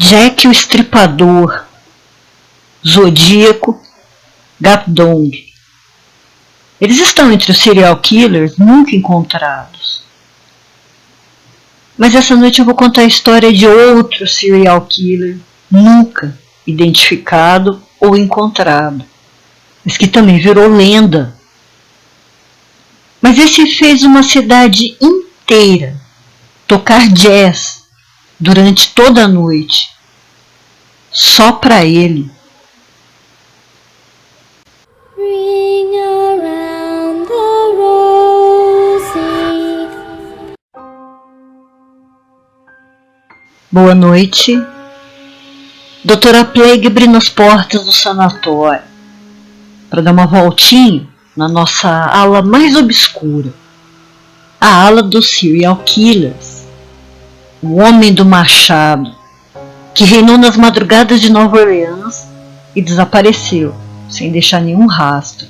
Jack o Estripador, Zodíaco, Gapdong. Eles estão entre os serial killers nunca encontrados. Mas essa noite eu vou contar a história de outro serial killer nunca identificado ou encontrado, mas que também virou lenda. Mas esse fez uma cidade inteira tocar jazz durante toda a noite, só para ele. Boa noite. Doutora Plague abrindo as portas do sanatório para dar uma voltinha na nossa ala mais obscura, a ala dos serial killers, o homem do machado, que reinou nas madrugadas de Nova Orleans e desapareceu, sem deixar nenhum rastro.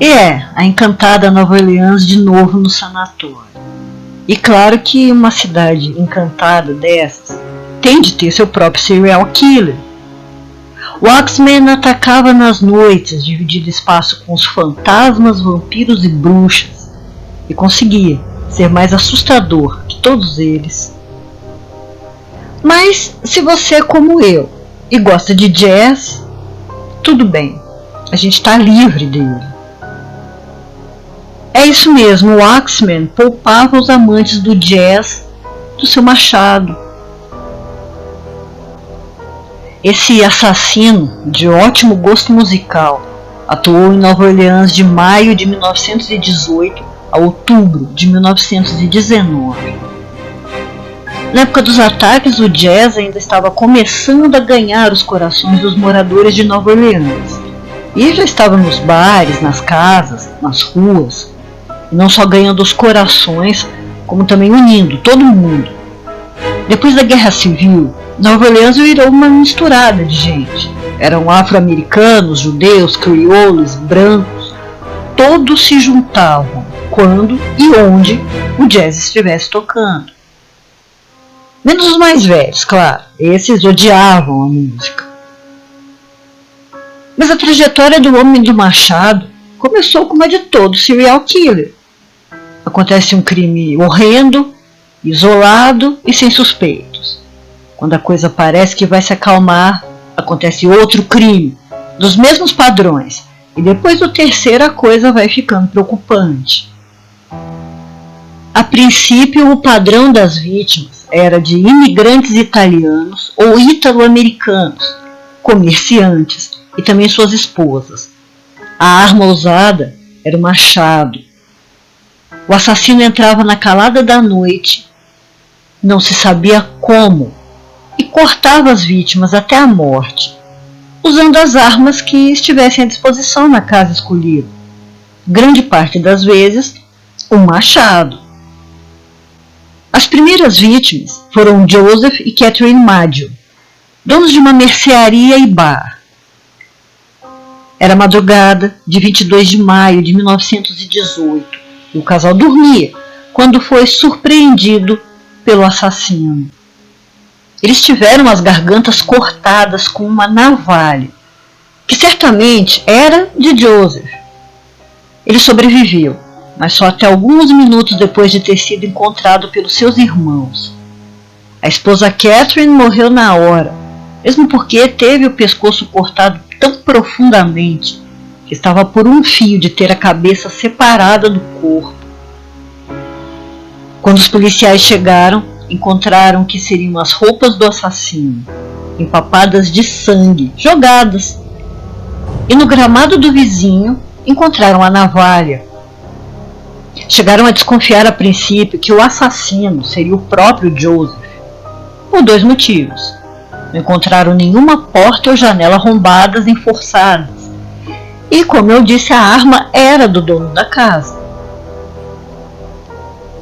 E a encantada Nova Orleans de novo no sanatório. E claro que uma cidade encantada dessas tem de ter seu próprio serial killer. O Axeman atacava nas noites, dividindo espaço com os fantasmas, vampiros e bruxas, e conseguia ser mais assustador que todos eles. Mas se você é como eu e gosta de jazz, tudo bem, a gente está livre dele. É isso mesmo, o Axeman poupava os amantes do jazz do seu machado. Esse assassino de ótimo gosto musical atuou em Nova Orleans de maio de 1918 a outubro de 1919. Na época dos ataques, o jazz ainda estava começando a ganhar os corações dos moradores de Nova Orleans. E já estava nos bares, nas casas, nas ruas, não só ganhando os corações, como também unindo todo mundo. Depois da Guerra Civil, Nova Orleans virou uma misturada de gente. Eram afro-americanos, judeus, crioulos, brancos. Todos se juntavam quando e onde o jazz estivesse tocando. Menos os mais velhos, claro. Esses odiavam a música. Mas a trajetória do homem do machado começou como a de todo serial killer. Acontece um crime horrendo, isolado e sem suspeitos. Quando a coisa parece que vai se acalmar, acontece outro crime, dos mesmos padrões. E depois do terceiro a coisa vai ficando preocupante. A princípio, o padrão das vítimas era de imigrantes italianos ou ítalo-americanos, comerciantes e também suas esposas. A arma usada era o machado. O assassino entrava na calada da noite, não se sabia como, e cortava as vítimas até a morte, usando as armas que estivessem à disposição na casa escolhida. Grande parte das vezes, um machado. As primeiras vítimas foram Joseph e Catherine Maggio, donos de uma mercearia e bar. Era madrugada de 22 de maio de 1918. E o casal dormia quando foi surpreendido pelo assassino. Eles tiveram as gargantas cortadas com uma navalha, que certamente era de Joseph. Ele sobreviveu, mas só até alguns minutos depois de ter sido encontrado pelos seus irmãos. A esposa Catherine morreu na hora, mesmo porque teve o pescoço cortado tão profundamente que estava por um fio de ter a cabeça separada do corpo. Quando os policiais chegaram, encontraram que seriam as roupas do assassino, empapadas de sangue, jogadas. E no gramado do vizinho, encontraram a navalha. Chegaram a desconfiar a princípio que o assassino seria o próprio Joseph, por dois motivos. Não encontraram nenhuma porta ou janela arrombadas nem forçadas. E, como eu disse, a arma era do dono da casa.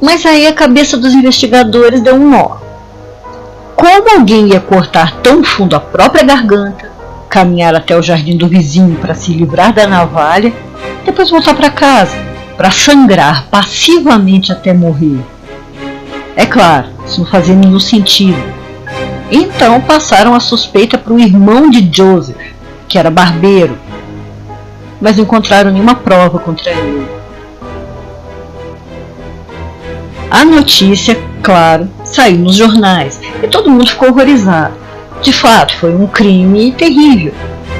Mas aí a cabeça dos investigadores deu um nó. Como alguém ia cortar tão fundo a própria garganta, caminhar até o jardim do vizinho para se livrar da navalha, depois voltar para casa, para sangrar passivamente até morrer? É claro, isso não fazia nenhum sentido. Então passaram a suspeita para o irmão de Joseph, que era barbeiro, mas não encontraram nenhuma prova contra ele. A notícia, claro, saiu nos jornais e todo mundo ficou horrorizado. De fato, foi um crime terrível,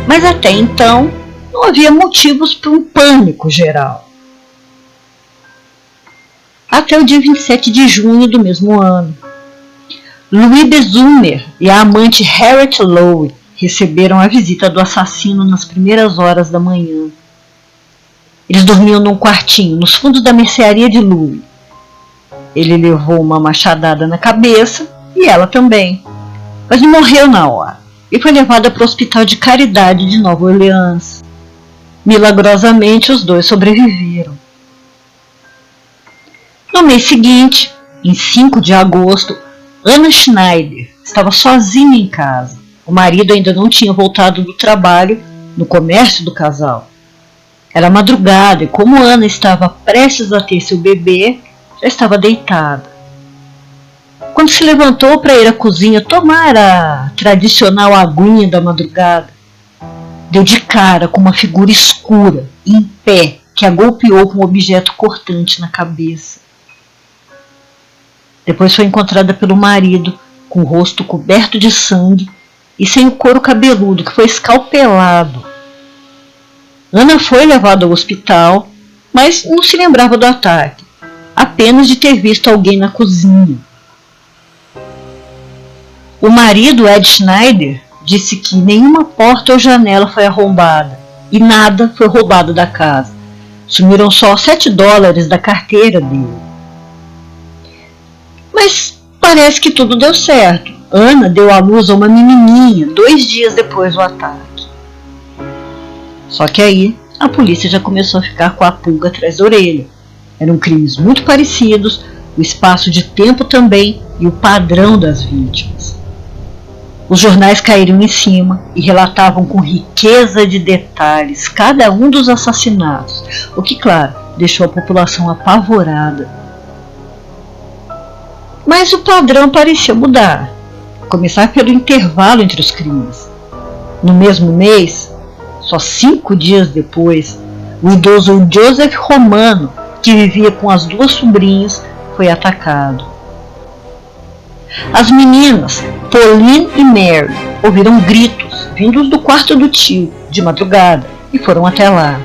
mas até então não havia motivos para um pânico geral. Até o dia 27 de junho do mesmo ano. Louis Besumer e a amante Harriet Lowe receberam a visita do assassino nas primeiras horas da manhã. Eles dormiam num quartinho nos fundos da mercearia de Louis. Ele levou uma machadada na cabeça e ela também, mas não morreu na hora e foi levada para o Hospital de Caridade de Nova Orleans. Milagrosamente, os dois sobreviveram. No mês seguinte, em 5 de agosto, Anna Schneider estava sozinha em casa. O marido ainda não tinha voltado do trabalho no comércio do casal. Era madrugada e, como Anna estava prestes a ter seu bebê, já estava deitada. Quando se levantou para ir à cozinha tomar a tradicional aguinha da madrugada, deu de cara com uma figura escura, em pé, que a golpeou com um objeto cortante na cabeça. Depois foi encontrada pelo marido, com o rosto coberto de sangue e sem o couro cabeludo, que foi escalpelado. Ana foi levada ao hospital, mas não se lembrava do ataque, apenas de ter visto alguém na cozinha. O marido, Ed Schneider, disse que nenhuma porta ou janela foi arrombada e nada foi roubado da casa. Sumiram só $7 da carteira dele. Mas parece que tudo deu certo. Ana deu à luz a uma menininha 2 dias depois do ataque. Só que aí a polícia já começou a ficar com a pulga atrás da orelha. Eram crimes muito parecidos, o espaço de tempo também e o padrão das vítimas. Os jornais caíram em cima e relatavam com riqueza de detalhes cada um dos assassinatos, o que, claro, deixou a população apavorada. Mas o padrão parecia mudar, a começar pelo intervalo entre os crimes. No mesmo mês, só 5 dias depois, o idoso Joseph Romano, que vivia com as 2 sobrinhas, foi atacado. As meninas, Pauline e Mary, ouviram gritos vindos do quarto do tio, de madrugada, e foram até lá.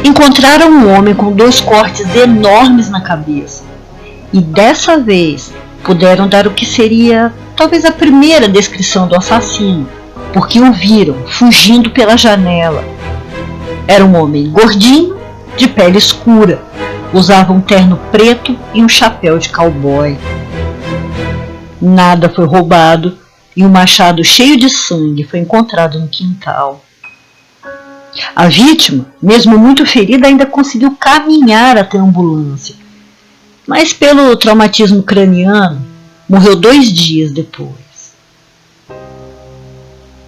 Encontraram um homem com 2 cortes enormes na cabeça, e dessa vez puderam dar o que seria talvez a primeira descrição do assassino, porque o viram fugindo pela janela. Era um homem gordinho, de pele escura, usava um terno preto e um chapéu de cowboy. Nada foi roubado e um machado cheio de sangue foi encontrado no quintal. A vítima, mesmo muito ferida, ainda conseguiu caminhar até a ambulância, mas pelo traumatismo craniano morreu 2 dias depois.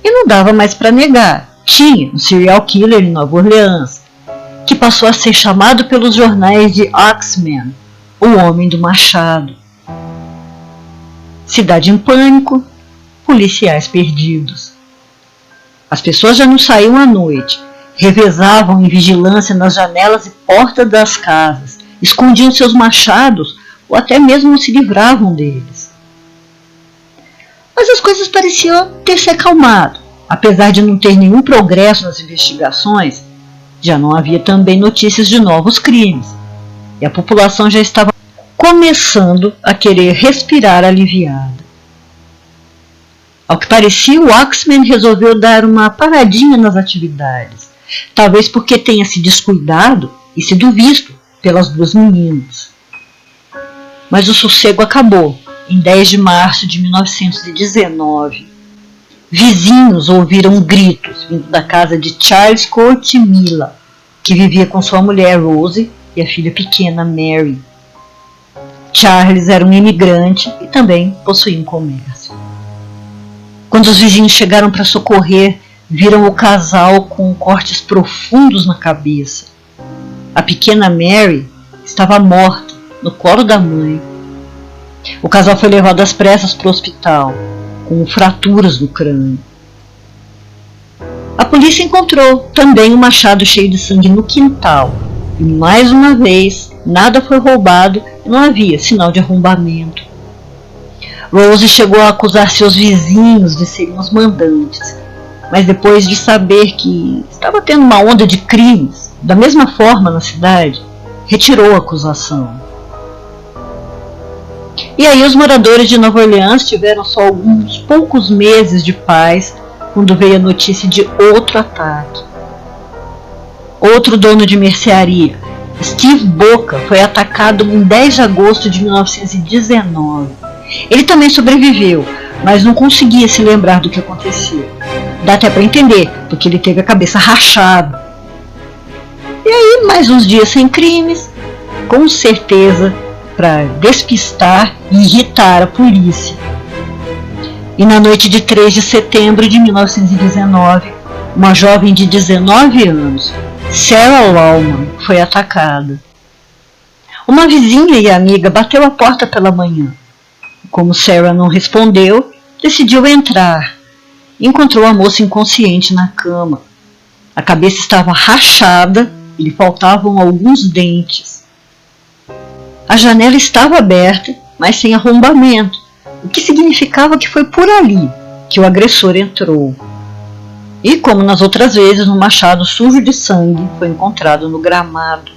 E não dava mais para negar, tinha um serial killer em Nova Orleans, que passou a ser chamado pelos jornais de Axeman, o homem do machado. Cidade em pânico, policiais perdidos. As pessoas já não saíam à noite, revezavam em vigilância nas janelas e portas das casas, escondiam seus machados ou até mesmo se livravam deles. Mas as coisas pareciam ter se acalmado. Apesar de não ter nenhum progresso nas investigações, já não havia também notícias de novos crimes, e a população já estava começando a querer respirar aliviada. Ao que parecia, o Axeman resolveu dar uma paradinha nas atividades, talvez porque tenha se descuidado e sido visto pelas 2 meninas. Mas o sossego acabou em 10 de março de 1919. Vizinhos ouviram gritos vindo da casa de Charles Cortimilla, que vivia com sua mulher Rose e a filha pequena Mary. Charles era um imigrante e também possuía um comércio. Quando os vizinhos chegaram para socorrer, viram o casal com cortes profundos na cabeça. A pequena Mary estava morta no colo da mãe. O casal foi levado às pressas para o hospital. com fraturas no crânio. A polícia encontrou também um machado cheio de sangue no quintal e, mais uma vez, nada foi roubado e não havia sinal de arrombamento. Rose chegou a acusar seus vizinhos de serem os mandantes, mas depois de saber que estava tendo uma onda de crimes da mesma forma na cidade, retirou a acusação. E aí os moradores de Nova Orleans tiveram só alguns poucos meses de paz quando veio a notícia de outro ataque. Outro dono de mercearia, Steve Boca, foi atacado em 10 de agosto de 1919. Ele também sobreviveu, mas não conseguia se lembrar do que aconteceu. Dá até para entender, porque ele teve a cabeça rachada. E aí, mais uns dias sem crimes, com certeza para despistar e irritar a polícia. E na noite de 3 de setembro de 1919, uma jovem de 19 anos, Sarah Lawman, foi atacada. Uma vizinha e amiga bateu a porta pela manhã. Como Sarah não respondeu, decidiu entrar. Encontrou a moça inconsciente na cama. A cabeça estava rachada e lhe faltavam alguns dentes. A janela estava aberta, mas sem arrombamento, o que significava que foi por ali que o agressor entrou. E, como nas outras vezes, um machado sujo de sangue foi encontrado no gramado.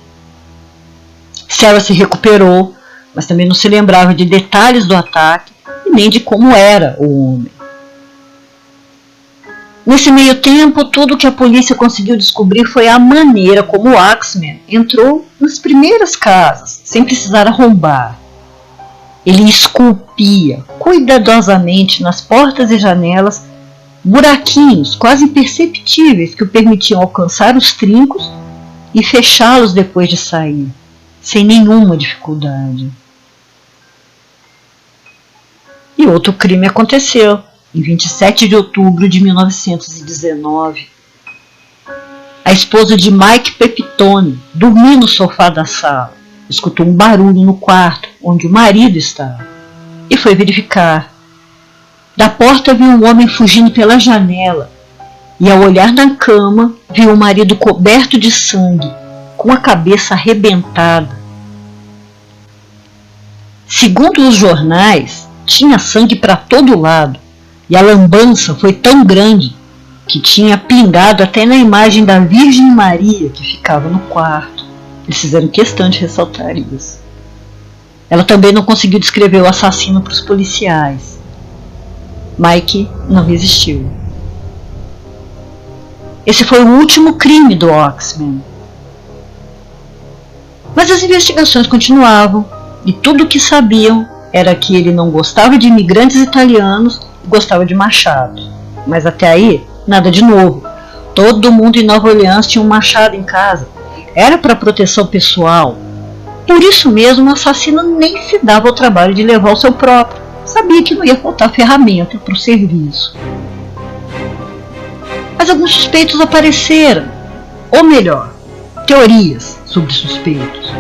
Sarah se recuperou, mas também não se lembrava de detalhes do ataque e nem de como era o homem. Nesse meio tempo, tudo que a polícia conseguiu descobrir foi a maneira como o Axeman entrou nas primeiras casas, sem precisar arrombar. Ele esculpia cuidadosamente nas portas e janelas buraquinhos quase imperceptíveis que o permitiam alcançar os trincos e fechá-los depois de sair, sem nenhuma dificuldade. E outro crime aconteceu, em 27 de outubro de 1919. A esposa de Mike Pepitone dormia no sofá da sala, escutou um barulho no quarto onde o marido estava e foi verificar. Da porta viu um homem fugindo pela janela e, ao olhar na cama, viu o marido coberto de sangue, com a cabeça arrebentada. Segundo os jornais, tinha sangue para todo lado e a lambança foi tão grande que tinha pingado até na imagem da Virgem Maria que ficava no quarto. Eles fizeram questão de ressaltar isso. Ela também não conseguiu descrever o assassino para os policiais. Mike não resistiu. Esse foi o último crime do Axeman. Mas as investigações continuavam e tudo o que sabiam era que ele não gostava de imigrantes italianos e gostava de machados. Mas até aí, nada de novo. Todo mundo em Nova Orleans tinha um machado em casa. Era para proteção pessoal. Por isso mesmo, o assassino nem se dava ao trabalho de levar o seu próprio. Sabia que não ia faltar ferramenta para o serviço. Mas alguns suspeitos apareceram. Ou melhor, teorias sobre suspeitos.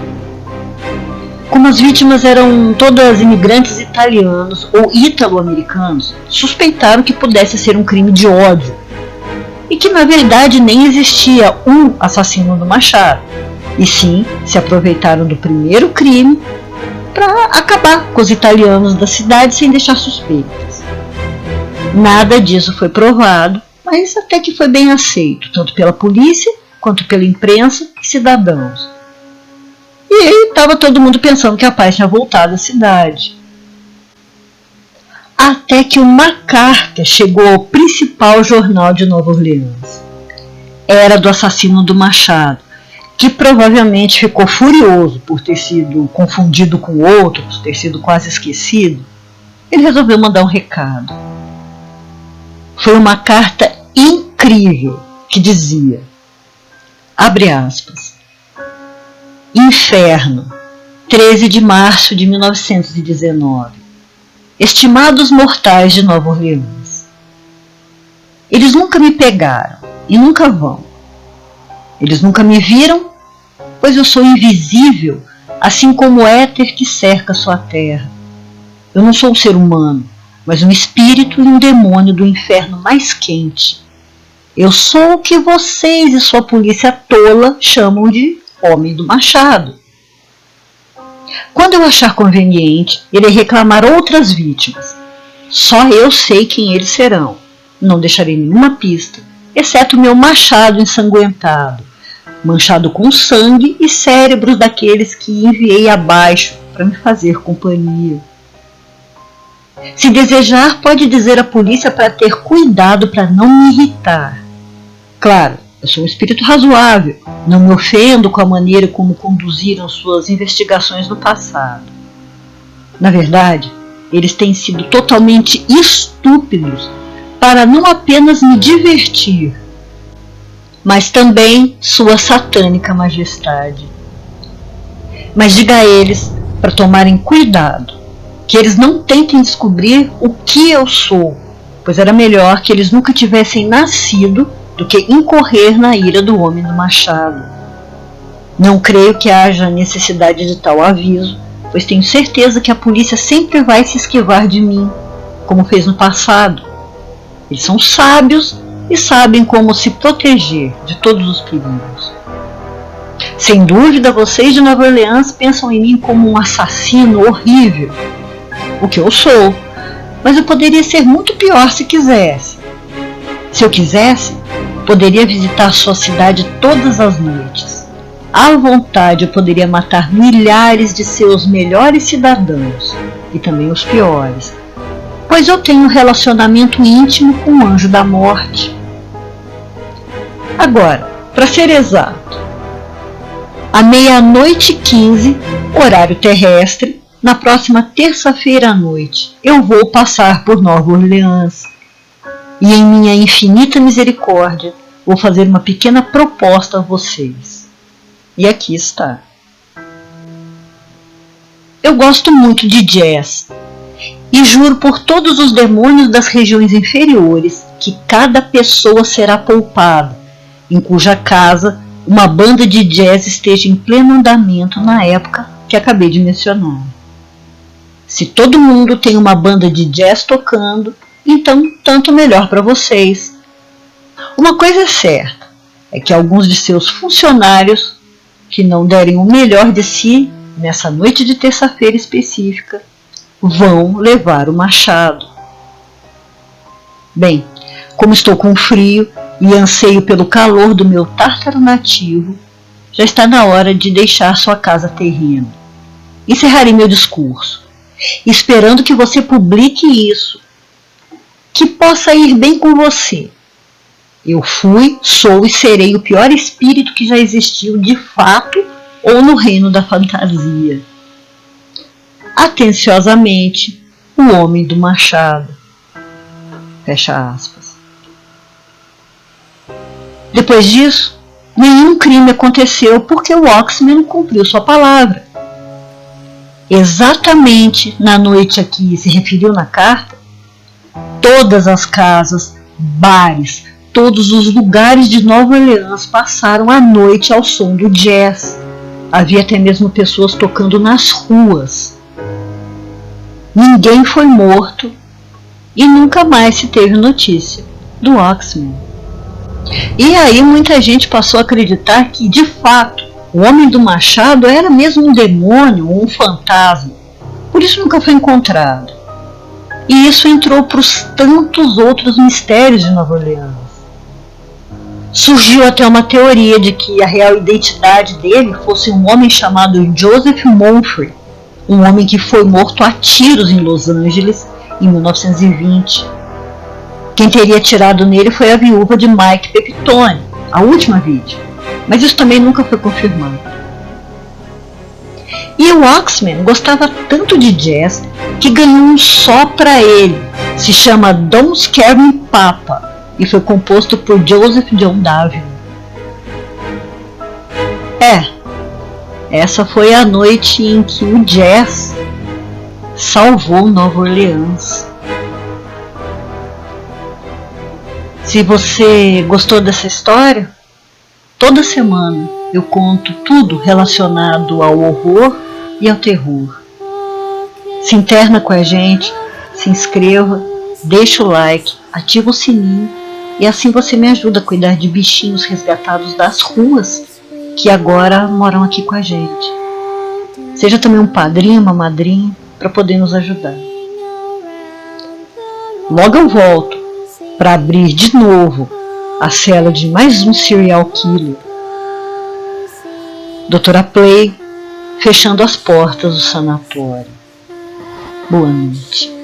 Como as vítimas eram todas imigrantes italianos ou ítalo-americanos, suspeitaram que pudesse ser um crime de ódio e que na verdade nem existia um assassino do machado, e sim se aproveitaram do primeiro crime para acabar com os italianos da cidade sem deixar suspeitas. Nada disso foi provado, mas até que foi bem aceito, tanto pela polícia quanto pela imprensa e cidadãos. E aí estava todo mundo pensando que a paz tinha voltado à cidade. Até que uma carta chegou ao principal jornal de Nova Orleans. Era do assassino do machado, que provavelmente ficou furioso por ter sido confundido com outros, ter sido quase esquecido. Ele resolveu mandar um recado. Foi uma carta incrível que dizia, abre aspas, Inferno, 13 de março de 1919. Estimados mortais de Nova Orleans, eles nunca me pegaram e nunca vão. Eles nunca me viram, pois eu sou invisível, assim como o éter que cerca sua terra. Eu não sou um ser humano, mas um espírito e um demônio do inferno mais quente. Eu sou o que vocês e sua polícia tola chamam de Homem do Machado. Quando eu achar conveniente, irei reclamar outras vítimas. Só eu sei quem eles serão. Não deixarei nenhuma pista, exceto meu machado ensanguentado, manchado com sangue e cérebros daqueles que enviei abaixo para me fazer companhia. Se desejar, pode dizer à polícia para ter cuidado para não me irritar. Claro, eu sou um espírito razoável, não me ofendo com a maneira como conduziram suas investigações no passado. Na verdade, eles têm sido totalmente estúpidos para não apenas me divertir, mas também sua satânica majestade. Mas diga a eles para tomarem cuidado, que eles não tentem descobrir o que eu sou, pois era melhor que eles nunca tivessem nascido do que incorrer na ira do Homem do Machado. Não creio que haja necessidade de tal aviso, pois tenho certeza que a polícia sempre vai se esquivar de mim, como fez no passado. Eles são sábios e sabem como se proteger de todos os perigos. Sem dúvida, vocês de Nova Orleans pensam em mim como um assassino horrível, o que eu sou, mas eu poderia ser muito pior se quisesse. Se eu quisesse, poderia visitar sua cidade todas as noites. À vontade eu poderia matar milhares de seus melhores cidadãos, e também os piores, pois eu tenho um relacionamento íntimo com o Anjo da Morte. Agora, para ser exato, à 00h15, horário terrestre, na próxima terça-feira à noite, eu vou passar por Nova Orleans e, em minha infinita misericórdia, vou fazer uma pequena proposta a vocês. E aqui está. Eu gosto muito de jazz e juro por todos os demônios das regiões inferiores que cada pessoa será poupada, em cuja casa uma banda de jazz esteja em pleno andamento na época que acabei de mencionar. Se todo mundo tem uma banda de jazz tocando, então tanto melhor para vocês. Uma coisa é certa, é que alguns de seus funcionários, que não derem o melhor de si nessa noite de terça-feira específica, vão levar o machado. Bem, como estou com frio e anseio pelo calor do meu tártaro nativo, já está na hora de deixar sua casa terrena. Encerrarei meu discurso, esperando que você publique isso, que possa ir bem com você. Eu fui, sou e serei o pior espírito que já existiu de fato ou no reino da fantasia. Atenciosamente, o Homem do Machado. Fecha aspas. Depois disso, nenhum crime aconteceu porque o Oxman cumpriu sua palavra. Exatamente na noite a que se referiu na carta, todas as casas, bares, todos os lugares de Nova Orleans passaram a noite ao som do jazz. Havia até mesmo pessoas tocando nas ruas. Ninguém foi morto e nunca mais se teve notícia do Oxman. E aí muita gente passou a acreditar que, de fato, o Homem do Machado era mesmo um demônio ou um fantasma. Por isso nunca foi encontrado. E isso entrou para os tantos outros mistérios de Nova Orleans. Surgiu até uma teoria de que a real identidade dele fosse um homem chamado Joseph Mumfre, um homem que foi morto a tiros em Los Angeles em 1920. Quem teria atirado nele foi a viúva de Mike Pepitone, a última vítima, mas isso também nunca foi confirmado. E o Oxman gostava tanto de jazz que ganhou um só para ele, se chama Don't Scare Me Papa, e foi composto por Joseph John Davion. Essa foi a noite em que o jazz salvou Nova Orleans. Se você gostou dessa história, toda semana eu conto tudo relacionado ao horror e ao terror. Se interna com a gente, se inscreva, deixa o like, ativa o sininho e assim você me ajuda a cuidar de bichinhos resgatados das ruas que agora moram aqui com a gente. Seja também um padrinho, uma madrinha para poder nos ajudar. Logo eu volto para abrir de novo a cela de mais um serial killer. Doutora Play fechando as portas do sanatório. Boa noite.